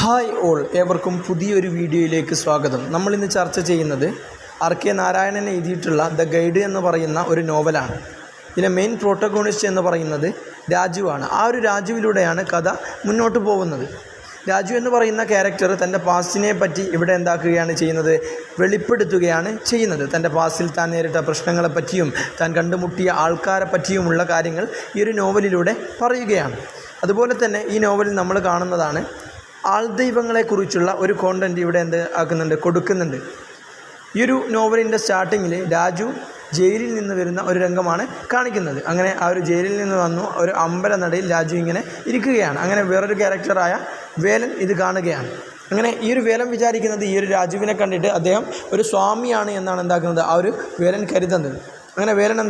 Hi all, ഏവർക്കും പുതിയൊരു വീഡിയോയിലേക്ക് സ്വാഗതം. നമ്മളിന്ന് ചർച്ച ചെയ്യുന്നത് RK നാരായണൻ എഴുതിയിട്ടുള്ള ദ ഗൈഡ് എന്ന് പറയുന്ന ഒരു നോവലാണ്. ഇതിലെ മെയിൻ പ്രോട്ടഗോണിസ്റ്റ് എന്ന് പറയുന്നത് രാജുവാണ്. ആ ഒരു രാജുവിലൂടെയാണ് കഥ മുന്നോട്ട് പോകുന്നത്. രാജു എന്ന് പറയുന്ന ക്യാരക്ടർ തൻ്റെ പാസ്റ്റിനെ പറ്റി ഇവിടെ എന്താക്കുകയാണ് ചെയ്യുന്നത്, വെളിപ്പെടുത്തുകയാണ് ചെയ്യുന്നത്. തൻ്റെ പാസ്റ്റിൽ താൻ നേരിട്ട പ്രശ്നങ്ങളെ പറ്റിയും താൻ കണ്ടുമുട്ടിയ ആൾക്കാരെ പറ്റിയുമുള്ള കാര്യങ്ങൾ ഈ ഒരു നോവലിലൂടെ പറയുകയാണ്. അതുപോലെ തന്നെ ഈ നോവലിൽ നമ്മൾ കാണുന്നതാണ് ആൾദൈവങ്ങളെക്കുറിച്ചുള്ള ഒരു കോണ്ടൻറ്റ് ഇവിടെ കൊടുക്കുന്നുണ്ട്. ഈ ഒരു നോവലിൻ്റെ സ്റ്റാർട്ടിങ്ങിൽ രാജു ജയിലിൽ നിന്ന് വരുന്ന ഒരു രംഗമാണ് കാണിക്കുന്നത്. അങ്ങനെ ആ ഒരു ജയിലിൽ നിന്ന് വന്നു ഒരു അമ്പലനടയിൽ രാജു ഇങ്ങനെ ഇരിക്കുകയാണ്. അങ്ങനെ വേറൊരു ക്യാരക്ടറായ വേലൻ ഇത് കാണുകയാണ്. അങ്ങനെ ഈ ഒരു വേലൻ വിചാരിക്കുന്നത് ഈ ഒരു രാജുവിനെ കണ്ടിട്ട് അദ്ദേഹം ഒരു സ്വാമിയാണ് എന്നാണ് ആ ഒരു വേലൻ കരുതുന്നത്. അങ്ങനെ വേലൻ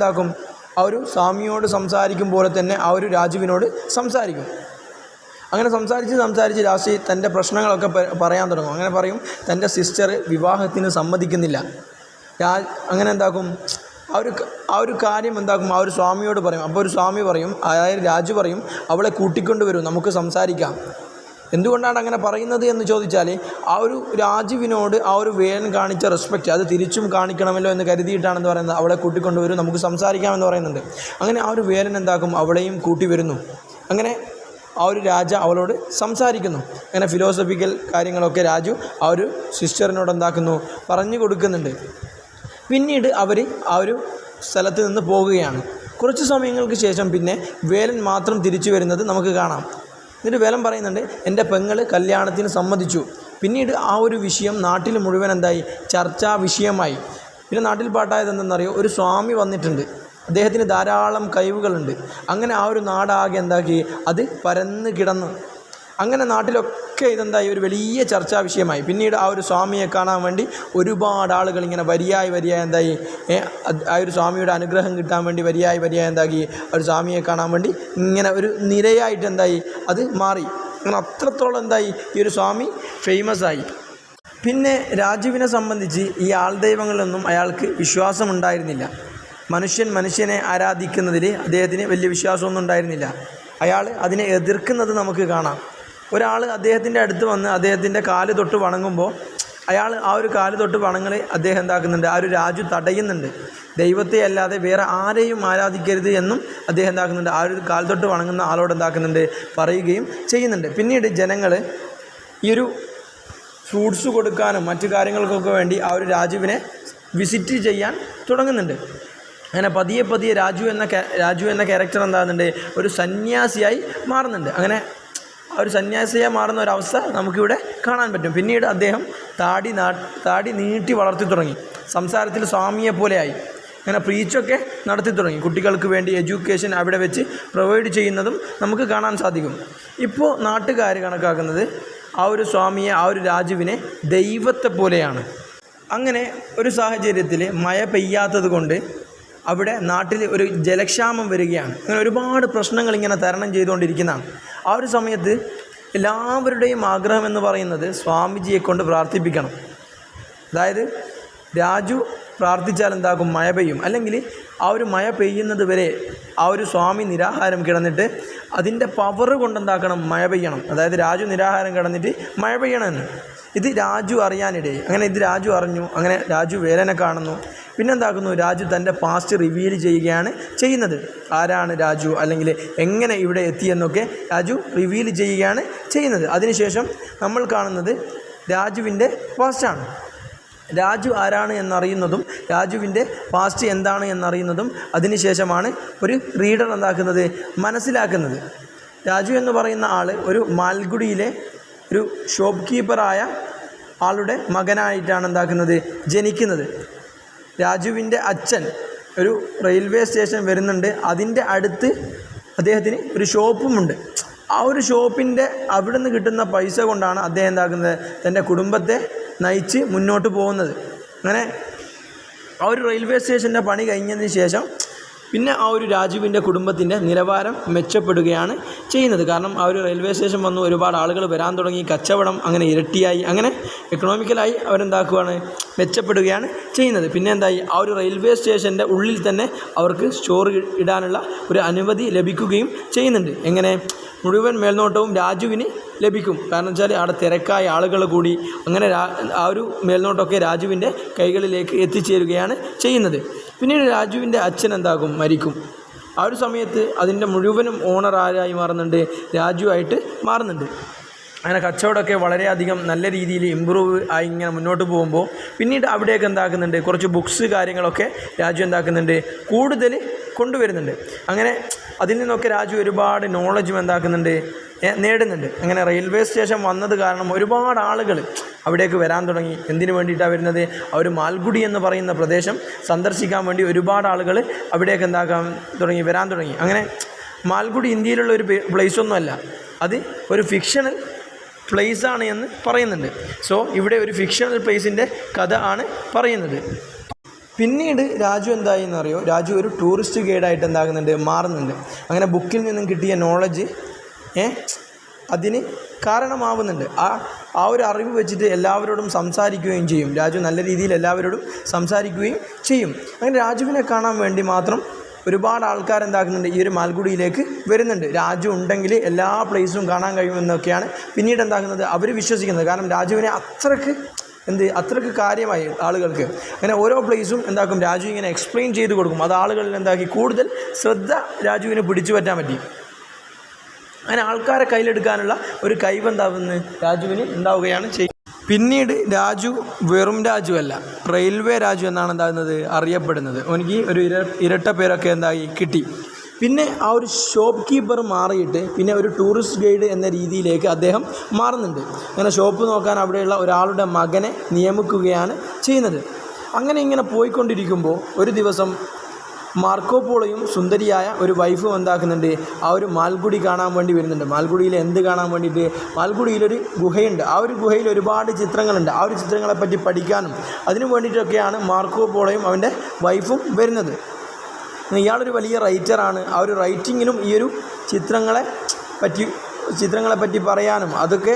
ആ ഒരു സ്വാമിയോട് സംസാരിക്കും പോലെ തന്നെ ആ ഒരു രാജുവിനോട് സംസാരിക്കും. അങ്ങനെ സംസാരിച്ച് ലാസ്റ്റ് തൻ്റെ പ്രശ്നങ്ങളൊക്കെ പറയാൻ തുടങ്ങും. അങ്ങനെ പറയും, തൻ്റെ സിസ്റ്റർ വിവാഹത്തിന് സമ്മതിക്കുന്നില്ല. അങ്ങനെ ആ ഒരു കാര്യം ആ ഒരു സ്വാമിയോട് പറയും. അപ്പോൾ ഒരു സ്വാമി പറയും, അതായത് രാജു പറയും, അവളെ കൂട്ടിക്കൊണ്ട് വരും, നമുക്ക് സംസാരിക്കാം. എന്തുകൊണ്ടാണ് അങ്ങനെ പറയുന്നത് എന്ന് ചോദിച്ചാൽ, ആ ഒരു രാജുവിനോട് ആ ഒരു വേലൻ കാണിച്ച റെസ്പെക്റ്റ് അത് തിരിച്ചും കാണിക്കണമല്ലോ എന്ന് കരുതിയിട്ടാണെന്ന് പറയുന്നത്. അവളെ കൂട്ടിക്കൊണ്ടുവരും, നമുക്ക് സംസാരിക്കാമെന്ന് പറയുന്നുണ്ട്. അങ്ങനെ ആ ഒരു വേലൻ അവളെയും കൂട്ടി വരുന്നു. അങ്ങനെ ആ ഒരു രാജ അവളോട് സംസാരിക്കുന്നു. അങ്ങനെ ഫിലോസഫിക്കൽ കാര്യങ്ങളൊക്കെ രാജു ആ ഒരു സിസ്റ്ററിനോട് പറഞ്ഞു കൊടുക്കുന്നുണ്ട്. പിന്നീട് അവർ ആ ഒരു സ്ഥലത്ത് നിന്ന് പോകുകയാണ്. കുറച്ച് സമയങ്ങൾക്ക് ശേഷം പിന്നെ വേലൻ മാത്രം തിരിച്ചു വരുന്നത് നമുക്ക് കാണാം. എന്നിട്ട് വേലൻ പറയുന്നുണ്ട്, എൻ്റെ പെങ്ങൾ കല്യാണത്തിന് സമ്മതിച്ചു. പിന്നീട് ആ ഒരു വിഷയം നാട്ടിൽ മുഴുവൻ ചർച്ചാ വിഷയമായി. പിന്നെ നാട്ടിൽ പാട്ടായത് എന്തെന്നറിയോ, ഒരു സ്വാമി വന്നിട്ടുണ്ട്, അദ്ദേഹത്തിന് ധാരാളം കഴിവുകളുണ്ട്. അങ്ങനെ ആ ഒരു നാടാകെ അത് പരന്ന് കിടന്നു. അങ്ങനെ നാട്ടിലൊക്കെ ഒരു വലിയ ചർച്ചാ വിഷയമായി. പിന്നീട് ആ ഒരു സ്വാമിയെ കാണാൻ വേണ്ടി ഒരുപാട് ആളുകൾ ഇങ്ങനെ വരിയായി ആ ഒരു സ്വാമിയുടെ അനുഗ്രഹം കിട്ടാൻ വേണ്ടി വരിയായി ആ ഒരു സ്വാമിയെ കാണാൻ വേണ്ടി ഇങ്ങനെ ഒരു നിരയായിട്ട് അത് മാറി. അങ്ങനെ അത്രത്തോളം ഈ ഒരു സ്വാമി ഫേമസ് ആയി. പിന്നെ രാജുവിനെ സംബന്ധിച്ച് ഈ ആൾദൈവങ്ങളിലൊന്നും അയാൾക്ക് വിശ്വാസമുണ്ടായിരുന്നില്ല. മനുഷ്യനെ ആരാധിക്കുന്നതിൽ അദ്ദേഹത്തിന് വലിയ വിശ്വാസമൊന്നും ഉണ്ടായിരുന്നില്ല. അയാൾ അതിനെ എതിർക്കുന്നത് നമുക്ക് കാണാം. ഒരാൾ അദ്ദേഹത്തിൻ്റെ അടുത്ത് വന്ന് അദ്ദേഹത്തിൻ്റെ കാല് തൊട്ട് വണങ്ങുമ്പോൾ അയാൾ ആ ഒരു കാല് തൊട്ട് വണങ്ങൽ അദ്ദേഹം ആ ഒരു രാജു തടയുന്നുണ്ട്. ദൈവത്തെ അല്ലാതെ വേറെ ആരെയും ആരാധിക്കരുത് എന്നും അദ്ദേഹം ആ ഒരു കാൽ തൊട്ട് വണങ്ങുന്ന ആളോട് പറയുകയും ചെയ്യുന്നുണ്ട്. പിന്നീട് ജനങ്ങൾ ഈ ഒരു ഫ്രൂട്ട്സ് കൊടുക്കാനും മറ്റു കാര്യങ്ങൾക്കൊക്കെ വേണ്ടി ആ ഒരു രാജുവിനെ വിസിറ്റ് ചെയ്യാൻ തുടങ്ങുന്നുണ്ട്. അങ്ങനെ പതിയെ രാജു എന്ന ക്യാരക്ടർ ഒരു സന്യാസിയായി മാറുന്നുണ്ട്. അങ്ങനെ ആ ഒരു സന്യാസിയായി മാറുന്ന ഒരവസ്ഥ നമുക്കിവിടെ കാണാൻ പറ്റും. പിന്നീട് അദ്ദേഹം താടി നീട്ടി വളർത്തി തുടങ്ങി. സംസാരത്തിൽ സ്വാമിയെ പോലെയായി. അങ്ങനെ പ്രീച്ചൊക്കെ നടത്തി തുടങ്ങി. കുട്ടികൾക്ക് വേണ്ടി എഡ്യൂക്കേഷൻ അവിടെ വെച്ച് പ്രൊവൈഡ് ചെയ്യുന്നതും നമുക്ക് കാണാൻ സാധിക്കും. ഇപ്പോൾ നാട്ടുകാർ കണക്കാക്കുന്നത് ആ ഒരു സ്വാമിയെ, ആ ഒരു രാജുവിനെ ദൈവത്തെ പോലെയാണ്. അങ്ങനെ ഒരു സാഹചര്യത്തിൽ മഴ പെയ്യാത്തത് കൊണ്ട് അവിടെ നാട്ടിൽ ഒരു ജലക്ഷാമം വരികയാണ്. അങ്ങനെ ഒരുപാട് പ്രശ്നങ്ങൾ ഇങ്ങനെ തരണം ചെയ്തുകൊണ്ടിരിക്കുന്നതാണ്. ആ ഒരു സമയത്ത് എല്ലാവരുടെയും ആഗ്രഹം എന്ന് പറയുന്നത് സ്വാമിജിയെ കൊണ്ട് പ്രാർത്ഥിപ്പിക്കണം. അതായത് രാജു പ്രാർത്ഥിച്ചാൽ മഴ പെയ്യും. അല്ലെങ്കിൽ ആ ഒരു മഴ പെയ്യുന്നത് വരെ ആ ഒരു സ്വാമി നിരാഹാരം കിടന്നിട്ട് അതിൻ്റെ പവർ കൊണ്ട് മഴ പെയ്യണം. അതായത് രാജു നിരാഹാരം കിടന്നിട്ട് മഴ പെയ്യണമെന്ന് ഇത് രാജു അറിയാനിടയായി. അങ്ങനെ ഇത് രാജു അറിഞ്ഞു. അങ്ങനെ രാജു വേലനെ കാണുന്നു. പിന്നെ രാജു തൻ്റെ പാസ്റ്റ് റിവീൽ ചെയ്യുകയാണ് ചെയ്യുന്നത്. ആരാണ് രാജു, അല്ലെങ്കിൽ എങ്ങനെ ഇവിടെ എത്തിയെന്നൊക്കെ രാജു റിവീൽ ചെയ്യുകയാണ് ചെയ്യുന്നത്. അതിനുശേഷം നമ്മൾ കാണുന്നത് രാജുവിൻ്റെ പാസ്റ്റാണ്. രാജു ആരാണ് എന്നറിയുന്നതും രാജുവിൻ്റെ പാസ്റ്റ് എന്താണ് എന്നറിയുന്നതും അതിനുശേഷമാണ് ഒരു റീഡർ മനസ്സിലാക്കുന്നത്. രാജു എന്ന് പറയുന്ന ആൾ ഒരു മാൽഗുഡിയിലെ ഒരു ഷോപ്പ് കീപ്പറായ ആളുടെ മകനായിട്ടാണ് ജനിക്കുന്നത്. രാജുവിൻ്റെ അച്ഛൻ ഒരു റെയിൽവേ സ്റ്റേഷൻ വരുന്നുണ്ട്. അതിൻ്റെ അടുത്ത് അദ്ദേഹത്തിന് ഒരു ഷോപ്പുമുണ്ട്. ആ ഒരു ഷോപ്പിൻ്റെ അവിടെ നിന്ന് കിട്ടുന്ന പൈസ കൊണ്ടാണ് അദ്ദേഹം തൻ്റെ കുടുംബത്തെ നയിച്ച് മുന്നോട്ട് പോകുന്നത്. അങ്ങനെ ആ ഒരു റെയിൽവേ സ്റ്റേഷൻ്റെ പണി കഴിഞ്ഞതിന് ശേഷം പിന്നെ ആ ഒരു രാജുവിൻ്റെ കുടുംബത്തിൻ്റെ നിലവാരം മെച്ചപ്പെടുകയാണ് ചെയ്യുന്നത്. കാരണം ആ ഒരു റെയിൽവേ സ്റ്റേഷൻ വന്നു, ഒരുപാട് ആളുകൾ വരാൻ തുടങ്ങി, കച്ചവടം അങ്ങനെ ഇരട്ടിയായി. അങ്ങനെ എക്കണോമിക്കലായി മെച്ചപ്പെടുകയാണ് ചെയ്യുന്നത്. പിന്നെ ആ ഒരു റെയിൽവേ സ്റ്റേഷൻ്റെ ഉള്ളിൽ തന്നെ അവർക്ക് സ്റ്റോർ ഇടാനുള്ള ഒരു അനുമതി ലഭിക്കുകയും ചെയ്യുന്നുണ്ട്. എങ്ങനെ മുഴുവൻ മേൽനോട്ടവും രാജുവിന് ലഭിക്കും. കാരണം വെച്ചാൽ അവിടെ തിരക്കായ ആളുകൾ കൂടി അങ്ങനെ ആ ഒരു മേൽനോട്ടമൊക്കെ രാജുവിൻ്റെ കൈകളിലേക്ക് എത്തിച്ചേരുകയാണ് ചെയ്യുന്നത്. പിന്നീട് രാജുവിൻ്റെ അച്ഛൻ എന്താകും, മരിക്കും. ആ ഒരു സമയത്ത് അതിൻ്റെ മുഴുവനും ഓണർ ആരായി മാറുന്നുണ്ട്, രാജുവായിട്ട് മാറുന്നുണ്ട്. അങ്ങനെ കച്ചവടമൊക്കെ വളരെയധികം നല്ല രീതിയിൽ ഇമ്പ്രൂവ് ആയി ഇങ്ങനെ മുന്നോട്ട് പോകുമ്പോൾ പിന്നീട് അവിടെയൊക്കെ എന്താക്കുന്നുണ്ട്, കുറച്ച് ബുക്സ് കാര്യങ്ങളൊക്കെ രാജു എന്താക്കുന്നുണ്ട്, കൂടുതൽ കൊണ്ടുവരുന്നുണ്ട്. അങ്ങനെ അതിൽ നിന്നൊക്കെ രാജു ഒരുപാട് നോളജും എന്താക്കുന്നുണ്ട്, നേടുന്നുണ്ട്. അങ്ങനെ റെയിൽവേ സ്റ്റേഷൻ വന്നത് കാരണം ഒരുപാട് ആളുകൾ അവിടേക്ക് വരാൻ തുടങ്ങി. എന്തിനു വേണ്ടിയിട്ടാണ് വരുന്നത്, അവർ മാൽഗുഡി എന്ന് പറയുന്ന പ്രദേശം സന്ദർശിക്കാൻ വേണ്ടി ഒരുപാട് ആളുകൾ അവിടേക്ക് എന്താക്കാൻ തുടങ്ങി, വരാൻ തുടങ്ങി. അങ്ങനെ മാൽഗുഡി ഇന്ത്യയിലുള്ള ഒരു പ്ലേസൊന്നുമല്ല, അത് ഒരു ഫിക്ഷണൽ പ്ലേസാണ് എന്ന് പറയുന്നുണ്ട്. സോ ഇവിടെ ഒരു ഫിക്ഷണൽ പ്ലേസിൻ്റെ കഥ ആണ് പറയുന്നത്. പിന്നീട് രാജു എന്തായി എന്നറിയോ, രാജു ഒരു ടൂറിസ്റ്റ് ഗൈഡായിട്ട് എന്താകുന്നുണ്ട്, മാറുന്നുണ്ട്. അങ്ങനെ ബുക്കിൽ നിന്നും കിട്ടിയ നോളജ് അതിന് കാരണമാവുന്നുണ്ട്. ആ ഒരു അറിവ് വെച്ചിട്ട് എല്ലാവരോടും സംസാരിക്കുകയും ചെയ്യും. രാജു നല്ല രീതിയിൽ എല്ലാവരോടും സംസാരിക്കുകയും ചെയ്യും. അങ്ങനെ രാജുവിനെ കാണാൻ വേണ്ടി മാത്രം ഒരുപാട് ആൾക്കാരെന്താക്കുന്നുണ്ട്, ഈ ഒരു മാൽഗുഡിയിലേക്ക് വരുന്നുണ്ട്. രാജു ഉണ്ടെങ്കിൽ എല്ലാ പ്ലേസും കാണാൻ കഴിയുമെന്നൊക്കെയാണ് പിന്നീട് എന്താക്കുന്നത് അവർ വിശ്വസിക്കുന്നത്. കാരണം രാജുവിനെ അത്രയ്ക്ക് കാര്യമായി ആളുകൾക്ക്. അങ്ങനെ ഓരോ പ്ലേസും എന്താക്കും, രാജു ഇങ്ങനെ എക്സ്പ്ലെയിൻ ചെയ്ത് കൊടുക്കും. അത് ആളുകളിൽ എന്താക്കി കൂടുതൽ ശ്രദ്ധ രാജുവിന് പിടിച്ചു പറ്റാൻ പറ്റി. അങ്ങനെ ആൾക്കാരെ കയ്യിലെടുക്കാനുള്ള ഒരു കഴിവെന്താവുന്ന രാജുവിന് ഉണ്ടാവുകയാണ് ചെയ്യുന്നത്. പിന്നീട് രാജു വെറും രാജു അല്ല, റെയിൽവേ രാജു എന്നാണ് എന്താകുന്നത് അറിയപ്പെടുന്നത്. എനിക്ക് ഒരു ഇരട്ട പേരൊക്കെ എന്തായി കിട്ടി. പിന്നെ ആ ഒരു ഷോപ്പ് കീപ്പർ മാറിയിട്ട് പിന്നെ ഒരു ടൂറിസ്റ്റ് ഗൈഡ് എന്ന രീതിയിലേക്ക് അദ്ദേഹം മാറുന്നുണ്ട്. അങ്ങനെ ഷോപ്പ് നോക്കാൻ അവിടെയുള്ള ഒരാളുടെ മകനെ നിയമിക്കുകയാണ് ചെയ്യുന്നത്. അങ്ങനെ ഇങ്ങനെ പോയിക്കൊണ്ടിരിക്കുമ്പോൾ ഒരു ദിവസം മാർക്കോ പോളോയും സുന്ദരിയായ ഒരു വൈഫും എന്താക്കുന്നുണ്ട്, ആ ഒരു മാൽഗുഡി കാണാൻ വേണ്ടി വരുന്നുണ്ട്. മാൽഗുഡിയിൽ എന്ത് കാണാൻ വേണ്ടിയിട്ട്, മാൽഗുഡിയിലൊരു ഗുഹയുണ്ട്. ആ ഒരു ഗുഹയിൽ ഒരുപാട് ചിത്രങ്ങളുണ്ട്. ആ ഒരു ചിത്രങ്ങളെപ്പറ്റി പഠിക്കാനും അതിനു വേണ്ടിയിട്ടൊക്കെയാണ് മാർക്കോ പോളോയും അവൻ്റെ വൈഫും വരുന്നത്. ഇയാളൊരു വലിയ റൈറ്ററാണ്. ആ ഒരു റൈറ്റിങ്ങിനും ഈ ഒരു ചിത്രങ്ങളെപ്പറ്റി പറയാനും അതൊക്കെ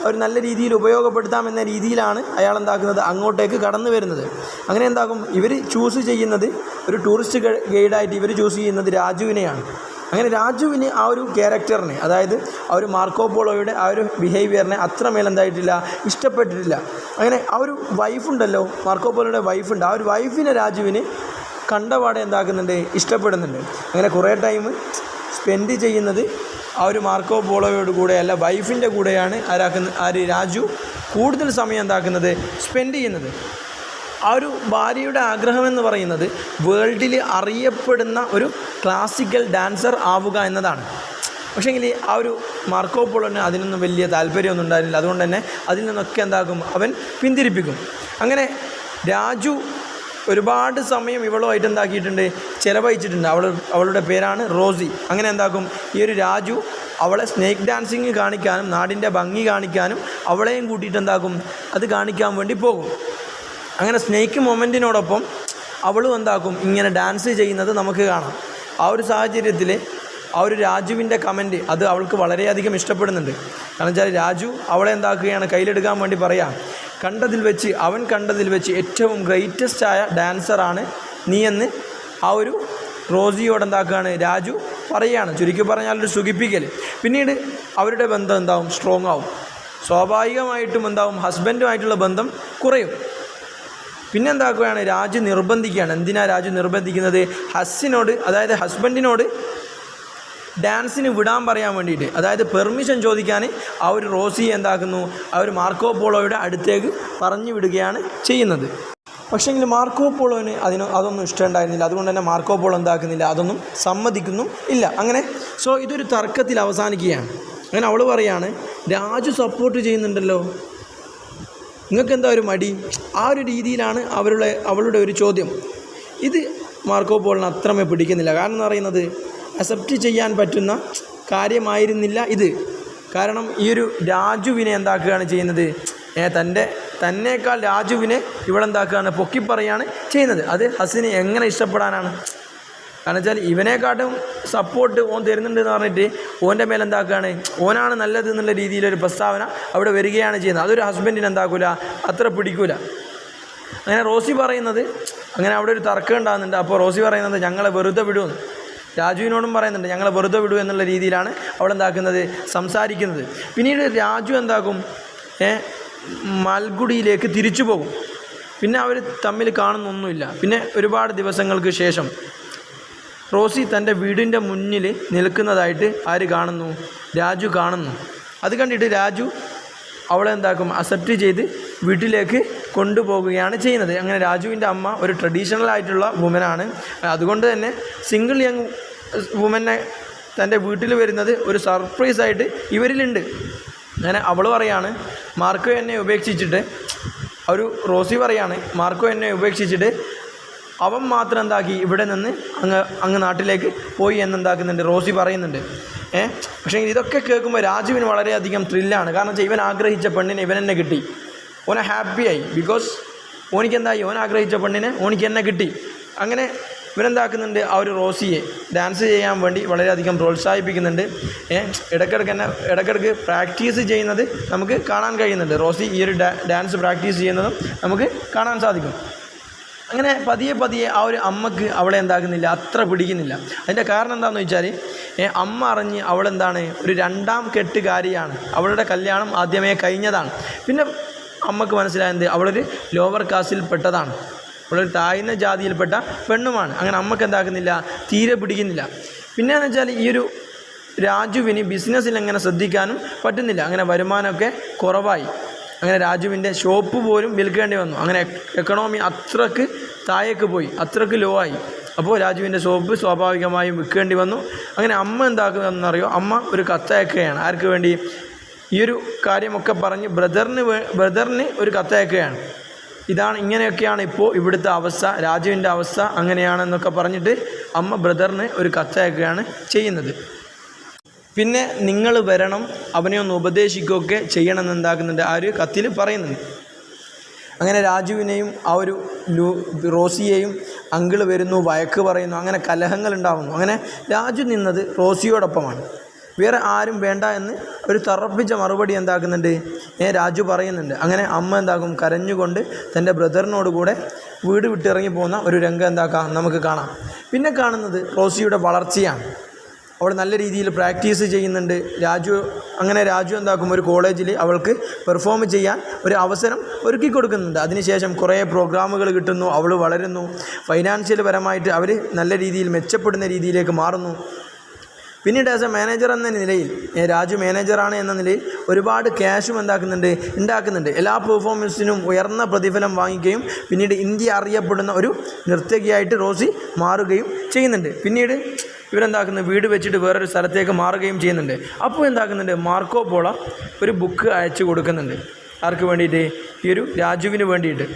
ഒരു നല്ല രീതിയിൽ ഉപയോഗപ്പെടുത്താമെന്ന രീതിയിലാണ് അയാൾ എന്താക്കുന്നത്, അങ്ങോട്ടേക്ക് കടന്നു വരുന്നത്. അങ്ങനെ എന്താകും, ഇവർ ചൂസ് ചെയ്യുന്നത് ഒരു ടൂറിസ്റ്റ് ഗൈഡായിട്ട് ഇവർ ചൂസ് ചെയ്യുന്നത് രാജുവിനെയാണ്. അങ്ങനെ രാജുവിന് ആ ഒരു ക്യാരക്ടറിനെ, അതായത് ആ ഒരു മാർക്കോ പോളോയുടെ ആ ഒരു ബിഹേവിയറിനെ അത്രമേൽ എന്തായിട്ടില്ല, ഇഷ്ടപ്പെട്ടിട്ടില്ല. അങ്ങനെ ആ ഒരു വൈഫുണ്ടല്ലോ, മാർക്കോ പോളോയുടെ വൈഫുണ്ട്. ആ ഒരു വൈഫിനെ രാജുവിന് കണ്ടപാടെ എന്താക്കുന്നുണ്ട്, ഇഷ്ടപ്പെടുന്നുണ്ട്. അങ്ങനെ കുറേ ടൈം സ്പെൻഡ് ചെയ്യുന്നത് ആ ഒരു മാർക്കോ പോളോയോട് കൂടെ അല്ല, വൈഫിൻ്റെ കൂടെയാണ് രാജു കൂടുതൽ സമയം എന്താക്കുന്നത്, സ്പെൻഡ് ചെയ്യുന്നത്. ആ ഒരു ഭാര്യയുടെ ആഗ്രഹമെന്ന് പറയുന്നത് വേൾഡിൽ അറിയപ്പെടുന്ന ഒരു ക്ലാസിക്കൽ ഡാൻസർ ആവുക എന്നതാണ്. പക്ഷേങ്കിൽ ആ ഒരു മാർക്കോ പോളോന് അതിനൊന്നും വലിയ താല്പര്യമൊന്നും ഉണ്ടായിരുന്നില്ല. അതുകൊണ്ട് തന്നെ അതിൽ നിന്നൊക്കെ എന്താക്കും, അവൻ പിന്തിരിപ്പിക്കും. അങ്ങനെ രാജു ഒരുപാട് സമയം ഇവളുമായിട്ട് എന്താക്കിയിട്ടുണ്ട്, ചിലവഴിച്ചിട്ടുണ്ട്. അവളുടെ പേരാണ് റോസി. അങ്ങനെ എന്താക്കും, ഈ ഒരു രാജു അവളെ സ്നേക്ക് ഡാൻസിങ് കാണിക്കാനും നാടിൻ്റെ ഭംഗി കാണിക്കാനും അവളെയും കൂട്ടിയിട്ട് എന്താക്കും, അത് കാണിക്കാൻ വേണ്ടി പോകും. അങ്ങനെ സ്നേക്ക് മൊമെൻറ്റിനോടൊപ്പം അവളും എന്താക്കും, ഇങ്ങനെ ഡാൻസ് ചെയ്യുന്നത് നമുക്ക് കാണാം. ആ ഒരു സാഹചര്യത്തിൽ ആ ഒരു രാജുവിൻ്റെ കമൻറ്റ് അത് അവൾക്ക് വളരെയധികം ഇഷ്ടപ്പെടുന്നുണ്ട്. കാരണം വെച്ചാൽ രാജു അവളെ എന്താക്കുകയാണ്, കയ്യിലെടുക്കാൻ വേണ്ടി പറയാം, അവൻ കണ്ടതിൽ വെച്ച് ഏറ്റവും ഗ്രേറ്റസ്റ്റായ ഡാൻസറാണ് നീ എന്ന് ആ ഒരു റോസിയോട് എന്താക്കുകയാണ് രാജു പറയുകയാണ്. ചുരുക്കി പറഞ്ഞാൽ ഒരു സുഖിപ്പിക്കൽ. പിന്നീട് അവരുടെ ബന്ധം എന്താവും, സ്ട്രോങ് ആവും. സ്വാഭാവികമായിട്ടും എന്താവും, ഹസ്ബൻഡുമായിട്ടുള്ള ബന്ധം കുറയും. പിന്നെന്താക്കുകയാണ്, രാജു നിർബന്ധിക്കുകയാണ്. എന്തിനാ രാജു നിർബന്ധിക്കുന്നത്, ഹസ്സിനോട്, അതായത് ഹസ്ബൻഡിനോട് ഡാൻസിന് വിടാൻ പറയാൻ വേണ്ടിയിട്ട്, അതായത് പെർമിഷൻ ചോദിക്കാൻ ആ ഒരു റോസി എന്താക്കുന്നു, ആ ഒരു മാർക്കോ പോളോയുടെ അടുത്തേക്ക് പറഞ്ഞു വിടുകയാണ് ചെയ്യുന്നത്. പക്ഷേങ്കിൽ മാർക്കോ പോളോന് അതൊന്നും ഇഷ്ടമുണ്ടായിരുന്നില്ല. അതുകൊണ്ട് തന്നെ മാർക്കോ പോളോ എന്താക്കുന്നില്ല, അതൊന്നും സമ്മതിക്കുന്നു ഇല്ല. അങ്ങനെ ഇതൊരു തർക്കത്തിൽ അവസാനിക്കുകയാണ്. അങ്ങനെ അവൾ പറയാണ്, രാജു സപ്പോർട്ട് ചെയ്യുന്നുണ്ടല്ലോ, നിങ്ങൾക്ക് എന്താ ഒരു മടി? ആ ഒരു രീതിയിലാണ് അവളുടെ ഒരു ചോദ്യം. ഇത് മാർക്കോ പോളിന് അത്രമേ പിടിക്കുന്നില്ല. കാരണം എന്ന് പറയുന്നത് അക്സെപ്റ്റ് ചെയ്യാൻ പറ്റുന്ന കാര്യമായിരുന്നില്ല ഇത്. കാരണം ഈ ഒരു രാജുവിനെ എന്താക്കുകയാണ് ചെയ്യുന്നത്, തന്നേക്കാൾ രാജുവിനെ ഇവളെന്താക്കുകയാണ്, പൊക്കിപ്പറയാണ് ചെയ്യുന്നത്. അത് ഹസിനെ എങ്ങനെ ഇഷ്ടപ്പെടാനാണ്? കാരണം വെച്ചാൽ ഇവനെക്കാട്ടും സപ്പോർട്ട് ഓൻ തരുന്നുണ്ട് എന്ന് പറഞ്ഞിട്ട് ഓൻ്റെ മേലെന്താക്കുകയാണ്, ഓനാണ് നല്ലത് എന്നുള്ള രീതിയിലൊരു പ്രസ്താവന അവിടെ വരികയാണ് ചെയ്യുന്നത്. അതൊരു ഹസ്ബൻഡിന് എന്താക്കൂല, അത്ര പിടിക്കൂല. അങ്ങനെ റോസി പറയുന്നത്, അങ്ങനെ അവിടെ ഒരു തർക്കം ഉണ്ടാകുന്നുണ്ട്. അപ്പോൾ റോസി പറയുന്നത്, ഞങ്ങളെ വെറുതെ വിടുമെന്ന്. രാജുവിനോടും പറയുന്നുണ്ട് ഞങ്ങളെ വെറുതെ വിടൂ എന്നുള്ള രീതിയിലാണ് അവളെന്താക്കുന്നത് സംസാരിക്കുന്നത്. പിന്നീട് രാജു എന്താക്കും, മാൽഗുഡിയിലേക്ക് തിരിച്ചു പോകും. പിന്നെ അവർ തമ്മിൽ കാണുന്നൊന്നുമില്ല. പിന്നെ ഒരുപാട് ദിവസങ്ങൾക്ക് ശേഷം റോസി തൻ്റെ വീടിൻ്റെ മുന്നിൽ നിൽക്കുന്നതായിട്ട് ആര് കാണുന്നു? രാജു കാണുന്നു. അത് കണ്ടിട്ട് രാജു അവളെ എന്താക്കും, അക്സെപ്റ്റ് ചെയ്ത് വീട്ടിലേക്ക് കൊണ്ടുപോകുകയാണ് ചെയ്യുന്നത്. അങ്ങനെ രാജുവിൻ്റെ അമ്മ ഒരു ട്രഡീഷണൽ ആയിട്ടുള്ള വുമനാണ്. അതുകൊണ്ട് തന്നെ സിംഗിൾ യങ് വുമനെ തൻ്റെ വീട്ടിൽ വരുന്നത് ഒരു സർപ്രൈസായിട്ട് ഇവരിലുണ്ട്. അങ്ങനെ അവൾ പറയാണ് മാർക്കോ എന്നെ ഉപേക്ഷിച്ചിട്ട്, റോസി പറയാണ് മാർക്കോ എന്നെ ഉപേക്ഷിച്ചിട്ട് അവൻ മാത്രം എന്താക്കി ഇവിടെ നിന്ന് അങ്ങ് നാട്ടിലേക്ക് പോയി എന്നെന്താക്കുന്നുണ്ട് റോസി പറയുന്നുണ്ട്. പക്ഷേ ഇതൊക്കെ കേൾക്കുമ്പോൾ രാജുവിന് വളരെയധികം ത്രില്ലാണ്. കാരണം വെച്ചാൽ ഇവൻ ആഗ്രഹിച്ച പെണ്ണിനെ ഇവൻ എന്നെ കിട്ടി. ഓനെ ഹാപ്പിയായി. ബിക്കോസ് ഓനിക്ക് എന്തായി, ഓൻ ആഗ്രഹിച്ച പെണ്ണിനെ ഓനിക്ക് എന്നെ കിട്ടി. അങ്ങനെ ഇവരെന്താക്കുന്നുണ്ട്, ആ ഒരു റോസിയെ ഡാൻസ് ചെയ്യാൻ വേണ്ടി വളരെയധികം പ്രോത്സാഹിപ്പിക്കുന്നുണ്ട്. ഇടയ്ക്കിടയ്ക്ക് പ്രാക്ടീസ് ചെയ്യുന്നത് നമുക്ക് കാണാൻ കഴിയുന്നുണ്ട്. റോസി ഈ ഒരു ഡാൻസ് പ്രാക്ടീസ് ചെയ്യുന്നതും നമുക്ക് കാണാൻ സാധിക്കും. അങ്ങനെ പതിയെ ആ ഒരു അമ്മക്ക് അവളെ എന്താക്കുന്നില്ല, അത്ര പിടിക്കുന്നില്ല. അതിൻ്റെ കാരണം എന്താണെന്ന് വെച്ചാൽ അമ്മ അറിഞ്ഞ് അവളെന്താണ്, ഒരു 2ാം കെട്ടുകാരിയാണ്. അവളുടെ കല്യാണം ആദ്യമേ കഴിഞ്ഞതാണ്. പിന്നെ അമ്മക്ക് മനസ്സിലായത് അവളൊരു ലോവർ കാസ്റ്റിൽ പെട്ടതാണ്, അവളൊരു താഴ്ന്ന ജാതിയിൽപ്പെട്ട പെണ്ണുമാണ്. അങ്ങനെ അമ്മക്ക് എന്താക്കുന്നില്ല, തീരെ പിടിക്കുന്നില്ല. പിന്നെയെന്ന് വെച്ചാൽ ഈ ഒരു രാജുവിന് ബിസിനസ്സിൽ എങ്ങനെ ശ്രദ്ധിക്കാനും പറ്റുന്നില്ല. അങ്ങനെ വരുമാനമൊക്കെ കുറവായി. അങ്ങനെ രാജുവിൻ്റെ ഷോപ്പ് പോലും വിൽക്കേണ്ടി വന്നു. അങ്ങനെ എക്കണോമി അത്രക്ക് താഴേക്ക് പോയി, അത്രക്ക് ലോ ആയി. അപ്പോൾ രാജുവിൻ്റെ ഷോപ്പ് സ്വാഭാവികമായും വിൽക്കേണ്ടി വന്നു. അങ്ങനെ അമ്മ എന്താക്കുന്നതെന്നറിയോ, അമ്മ ഒരു കത്തയക്കുകയാണ്. ആർക്ക് വേണ്ടി? ഈ ഒരു കാര്യമൊക്കെ പറഞ്ഞ് ബ്രദറിന് ഒരു കത്തയക്കുകയാണ്. ഇങ്ങനെയൊക്കെയാണ് ഇപ്പോൾ ഇവിടുത്തെ അവസ്ഥ, രാജുവിൻ്റെ അവസ്ഥ അങ്ങനെയാണെന്നൊക്കെ പറഞ്ഞിട്ട് അമ്മ ബ്രദറിന് ഒരു കത്തയക്കുകയാണ് ചെയ്യുന്നത്. പിന്നെ നിങ്ങൾ വരണം, അവനെ ഒന്ന് ഉപദേശിക്കുകയൊക്കെ ചെയ്യണമെന്ന് എന്താക്കുന്നുണ്ട്, ആ ഒരു കത്തിൽ പറയുന്നുണ്ട്. അങ്ങനെ രാജുവിനെയും ആ ഒരു റോസിയെയും അങ്കിള് വരുന്നു, വഴക്ക് പറയുന്നു, അങ്ങനെ കലഹങ്ങൾ ഉണ്ടാകുന്നു. അങ്ങനെ രാജു നിന്നത് റോസിയോടൊപ്പമാണ്, വേറെ ആരും വേണ്ട എന്ന് ഒരു തറപ്പിച്ച മറുപടി എന്താക്കുന്നുണ്ട്, രാജു പറയുന്നുണ്ട്. അങ്ങനെ അമ്മ എന്താക്കും, കരഞ്ഞുകൊണ്ട് തൻ്റെ ബ്രദറിനോട് കൂടെ വീട് വിട്ടിറങ്ങി പോകുന്ന ഒരു രംഗം എന്താക്കാം നമുക്ക് കാണാം. പിന്നെ കാണുന്നത് റോസിയുടെ വളർച്ചയാണ്. അവൾ നല്ല രീതിയിൽ പ്രാക്ടീസ് ചെയ്യുന്നുണ്ട്. രാജു എന്താക്കും, ഒരു കോളേജിൽ അവൾക്ക് പെർഫോം ചെയ്യാൻ ഒരു അവസരം ഒരുക്കി കൊടുക്കുന്നുണ്ട്. അതിനുശേഷം കുറേ പ്രോഗ്രാമുകൾ കിട്ടുന്നു, അവൾ വളരുന്നു. ഫൈനാൻഷ്യൽ പരമായിട്ട് അവർ നല്ല രീതിയിൽ മെച്ചപ്പെടുന്ന രീതിയിലേക്ക് മാറുന്നു. പിന്നീട് ആസ് എ മാനേജർ എന്ന നിലയിൽ, രാജു മാനേജറാണ് എന്ന നിലയിൽ ഒരുപാട് ക്യാഷും ഉണ്ടാക്കുന്നുണ്ട്. എല്ലാ പെർഫോമൻസിനും ഉയർന്ന പ്രതിഫലം വാങ്ങിക്കുകയും പിന്നീട് ഇന്ത്യ അറിയപ്പെടുന്ന ഒരു നർത്തകിയായിട്ട് റോസി മാറുകയും ചെയ്യുന്നുണ്ട്. പിന്നീട് ഇവരെന്താക്കുന്നത്, വീട് വെച്ചിട്ട് വേറൊരു സ്ഥലത്തേക്ക് മാറുകയും ചെയ്യുന്നുണ്ട്. അപ്പോൾ എന്താക്കുന്നുണ്ട്, മാർക്കോ പോള ഒരു ബുക്ക് അയച്ചു കൊടുക്കുന്നുണ്ട്. ആർക്ക് വേണ്ടിയിട്ട്? ഈ ഒരു രാജുവിന് വേണ്ടിയിട്ട്.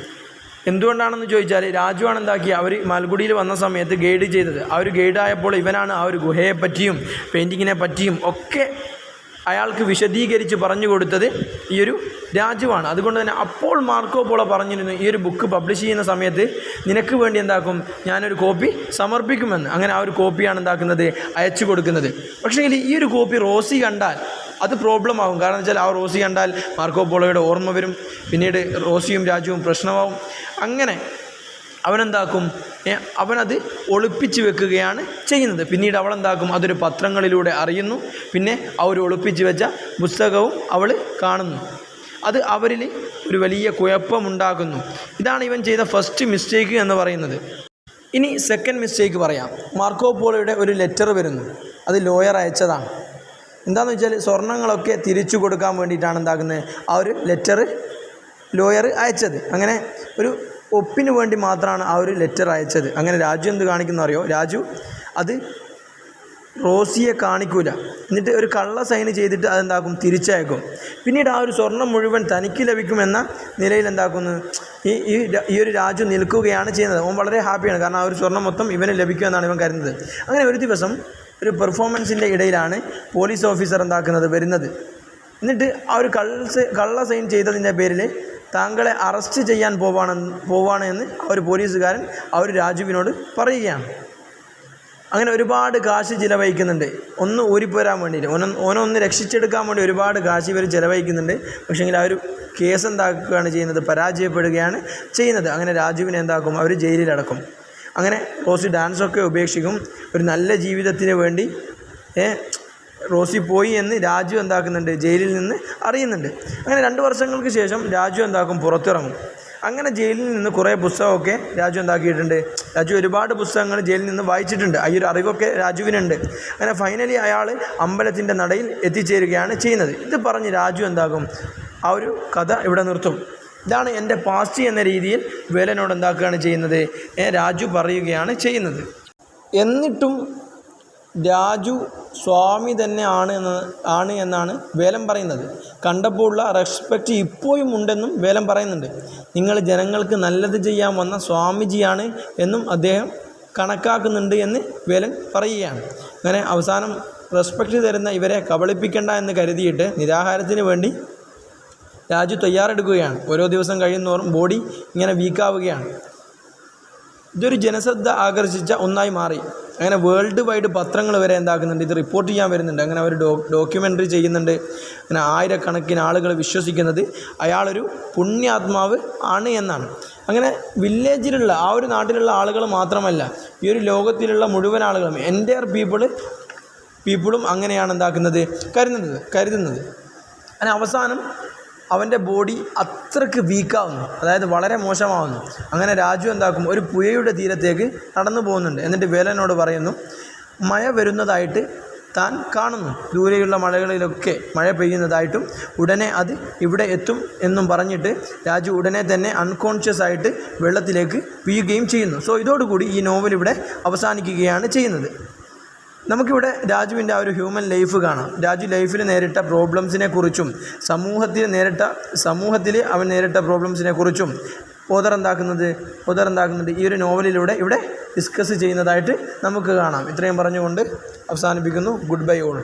എന്തുകൊണ്ടാണെന്ന് ചോദിച്ചാൽ, രാജുവാണ് എന്താക്കിയ അവർ മാൽഗുഡിയിൽ വന്ന സമയത്ത് ഗൈഡ് ചെയ്തത്. ആ ഒരു ഗൈഡായപ്പോൾ ഇവനാണ് ആ ഒരു ഗുഹയെ പറ്റിയും പെയിൻറ്റിങ്ങിനെ പറ്റിയും ഒക്കെ അയാൾക്ക് വിശദീകരിച്ച് പറഞ്ഞു കൊടുത്തത് ഈ ഒരു രാജുവാണ്. അതുകൊണ്ട് തന്നെ അപ്പോൾ മാർക്കോ പോളോ പറഞ്ഞിരുന്നു, ഈ ഒരു ബുക്ക് പബ്ലിഷ് ചെയ്യുന്ന സമയത്ത് നിനക്ക് വേണ്ടി എന്താക്കും, ഞാനൊരു കോപ്പി സമർപ്പിക്കുമെന്ന്. അങ്ങനെ ആ ഒരു കോപ്പിയാണ് എന്താക്കുന്നത്, അയച്ചു കൊടുക്കുന്നത്. പക്ഷേ ഈ ഒരു കോപ്പി റോസി കണ്ടാൽ അത് പ്രോബ്ലം ആകും. കാരണം വെച്ചാൽ ആ റോസി കണ്ടാൽ മാർക്കോ പോളോയുടെ ഓർമ്മ വരും. പിന്നീട് റോസിയും രാജുവും പ്രശ്നമാവും. അങ്ങനെ അവനെന്താക്കും, അവനത് ഒളിപ്പിച്ച് വെക്കുകയാണ് ചെയ്യുന്നത്. പിന്നീട് അവളെന്താക്കും, അതൊരു പത്രങ്ങളിലൂടെ അറിയുന്നു. പിന്നെ അവർ ഒളിപ്പിച്ച് വെച്ച പുസ്തകവും അവൾ കാണുന്നു. അത് അവരിൽ ഒരു വലിയ കുഴപ്പമുണ്ടാക്കുന്നു. ഇതാണ് ഇവൻ ചെയ്ത ഫസ്റ്റ് മിസ്റ്റേക്ക് എന്ന് പറയുന്നത്. ഇനി സെക്കൻഡ് മിസ്റ്റേക്ക് പറയാം. മാർക്കോ പോളോയുടെ ഒരു ലെറ്റർ വരുന്നു. അത് ലോയർ അയച്ചതാണ്. എന്താണെന്ന് വെച്ചാൽ സ്വർണ്ണങ്ങളൊക്കെ തിരിച്ചു കൊടുക്കാൻ വേണ്ടിയിട്ടാണ് എന്താക്കുന്നത്, ആ ഒരു ലെറ്റർ ലോയർ അയച്ചത്. അങ്ങനെ ഒരു ഒപ്പിന് വേണ്ടി മാത്രമാണ് ആ ഒരു ലെറ്റർ അയച്ചത്. അങ്ങനെ രാജു എന്ത് കാണിക്കുന്ന അറിയോ, രാജു അത് റോസിയെ കാണിക്കൂല. എന്നിട്ട് ഒരു കള്ള സൈൻ ചെയ്തിട്ട് അതെന്താക്കും, തിരിച്ചയക്കും. പിന്നീട് ആ ഒരു സ്വർണം മുഴുവൻ തനിക്ക് ലഭിക്കുമെന്ന നിലയിൽ എന്താക്കുന്നു, ഈ ഒരു രാജു നിൽക്കുകയാണ് ചെയ്യുന്നത്. അവൻ വളരെ ഹാപ്പിയാണ്. കാരണം ആ ഒരു സ്വർണം മൊത്തം ഇവന് ലഭിക്കുമെന്നാണ് ഇവൻ കരുതുന്നത്. അങ്ങനെ ഒരു ദിവസം ഒരു പെർഫോമൻസിൻ്റെ ഇടയിലാണ് പോലീസ് ഓഫീസർ വരുന്നത്. എന്നിട്ട് ആ ഒരു കള്ള സൈൻ ചെയ്തതിൻ്റെ പേരിൽ താങ്കളെ അറസ്റ്റ് ചെയ്യാൻ പോവാണ് എന്ന് ആ ഒരു പോലീസുകാരൻ ആ ഒരു രാജുവിനോട് പറയുകയാണ്. അങ്ങനെ ഒരുപാട് കാശ് ചിലവഴിക്കുന്നുണ്ട്, ഒന്ന് ഊരിപ്പോരാൻ വേണ്ടിയിട്ട്, ഓനൊന്ന് രക്ഷിച്ചെടുക്കാൻ വേണ്ടി ഒരുപാട് കാശ് ഇവർ ചിലവഴിക്കുന്നുണ്ട്. പക്ഷേങ്കിൽ ആ ഒരു കേസ് എന്താക്കുകയാണ് ചെയ്യുന്നത്, പരാജയപ്പെടുകയാണ് ചെയ്യുന്നത്. അങ്ങനെ രാജുവിനെ എന്താക്കും, അവർ ജയിലിലടക്കും. അങ്ങനെ റോസി ഡാൻസൊക്കെ ഉപേക്ഷിക്കും. ഒരു നല്ല ജീവിതത്തിന് വേണ്ടി റോസി പോയി എന്ന് രാജു എന്താക്കുന്നുണ്ട്, ജയിലിൽ നിന്ന് അറിയുന്നുണ്ട്. അങ്ങനെ 2 വർഷങ്ങൾക്ക് ശേഷം രാജു എന്താക്കും, പുറത്തിറങ്ങും. അങ്ങനെ ജയിലിൽ നിന്ന് കുറേ പുസ്തകമൊക്കെ രാജു എന്താക്കിയിട്ടുണ്ട്. രാജു ഒരുപാട് പുസ്തകങ്ങൾ ജയിലിൽ നിന്ന് വായിച്ചിട്ടുണ്ട്. ഈ ഒരു അറിവൊക്കെ രാജുവിനുണ്ട്. അങ്ങനെ ഫൈനലി അയാൾ അമ്പലത്തിൻ്റെ നടയിൽ എത്തിച്ചേരുകയാണ് ചെയ്യുന്നത്. ഇത് പറഞ്ഞ് രാജു എന്താകും, ആ ഒരു കഥ ഇവിടെ നിർത്തും. ഇതാണ് എൻ്റെ പാസ്റ്റ് എന്ന രീതിയിൽ വേലനോട് എന്താക്കുകയാണ് ചെയ്യുന്നത്, രാജു പറയുകയാണ് ചെയ്യുന്നത്. എന്നിട്ടും രാജു സ്വാമി തന്നെ ആണ് എന്നാണ് വേലൻ പറയുന്നത്. കണ്ടപ്പോൾ ഉള്ള റെസ്പെക്റ്റ് ഇപ്പോഴും ഉണ്ടെന്നും വേലൻ പറയുന്നുണ്ട്. നിങ്ങൾ ജനങ്ങൾക്ക് നല്ലത് ചെയ്യാൻ വന്ന സ്വാമിജിയാണ് എന്നും അദ്ദേഹം കണക്കാക്കുന്നുണ്ട് എന്ന് വേലൻ പറയുകയാണ്. അങ്ങനെ അവസാനം റെസ്പെക്റ്റ് തരുന്ന ഇവരെ കബളിപ്പിക്കേണ്ട എന്ന് കരുതിയിട്ട് നിരാഹാരത്തിന് വേണ്ടി രാജു തയ്യാറെടുക്കുകയാണ്. ഓരോ ദിവസം കഴിയുന്നതോറും ബോഡി ഇങ്ങനെ വീക്കാവുകയാണ്. ഇതൊരു ജനശ്രദ്ധ ആകർഷിച്ച ഒന്നായി മാറി. അങ്ങനെ വേൾഡ് വൈഡ് പത്രങ്ങൾ വരെ എന്താക്കുന്നുണ്ട്, ഇത് റിപ്പോർട്ട് ചെയ്യാൻ വരുന്നുണ്ട്. അങ്ങനെ അവർ ഡോക്യുമെൻ്ററി ചെയ്യുന്നുണ്ട്. അങ്ങനെ ആയിരക്കണക്കിന് ആളുകൾ വിശ്വസിക്കുന്നത് അയാളൊരു പുണ്യാത്മാവ് ആണ് എന്നാണ്. അങ്ങനെ വില്ലേജിലുള്ള ആ ഒരു നാട്ടിലുള്ള ആളുകൾ മാത്രമല്ല, ഈ ഒരു ലോകത്തിലുള്ള മുഴുവൻ ആളുകളും എൻ്റയർ പീപ്പിളും അങ്ങനെയാണ് എന്താക്കുന്നത്, കരുതുന്നത്. അങ്ങനെ അവസാനം അവൻ്റെ ബോഡി അത്രയ്ക്ക് വീക്കാവുന്നു, അതായത് വളരെ മോശമാവുന്നു. അങ്ങനെ രാജു എന്താക്കും, ഒരു പുഴയുടെ തീരത്തേക്ക് നടന്നു പോകുന്നുണ്ട്. എന്നിട്ട് വേലനോട് പറയുന്നു, മഴ വരുന്നതായിട്ട് താൻ കാണുന്നു, ദൂരെയുള്ള മലകളിലൊക്കെ മഴ പെയ്യുന്നതായിട്ടും ഉടനെ അത് ഇവിടെ എത്തും എന്നും പറഞ്ഞിട്ട് രാജു ഉടനെ തന്നെ അൺകോൺഷ്യസ് ആയിട്ട് വെള്ളത്തിലേക്ക് വീഴുകയും ചെയ്യുന്നു. സോ ഇതോടുകൂടി ഈ നോവൽ ഇവിടെ അവസാനിക്കുകയാണ് ചെയ്യുന്നത്. നമുക്കിവിടെ രാജുവിൻ്റെ ആ ഒരു ഹ്യൂമൻ ലൈഫ് കാണാം. രാജു ലൈഫിൽ നേരിട്ട പ്രോബ്ലംസിനെ കുറിച്ചും സമൂഹത്തിൽ അവൻ നേരിട്ട പ്രോബ്ലംസിനെ കുറിച്ചും ഓതർ എന്താക്കുന്നുണ്ട് ഈ ഒരു നോവലിലൂടെ ഇവിടെ ഡിസ്കസ് ചെയ്യുന്നതായിട്ട് നമുക്ക് കാണാം. ഇത്രയും പറഞ്ഞുകൊണ്ട് അവസാനിപ്പിക്കുന്നു. Good bye all.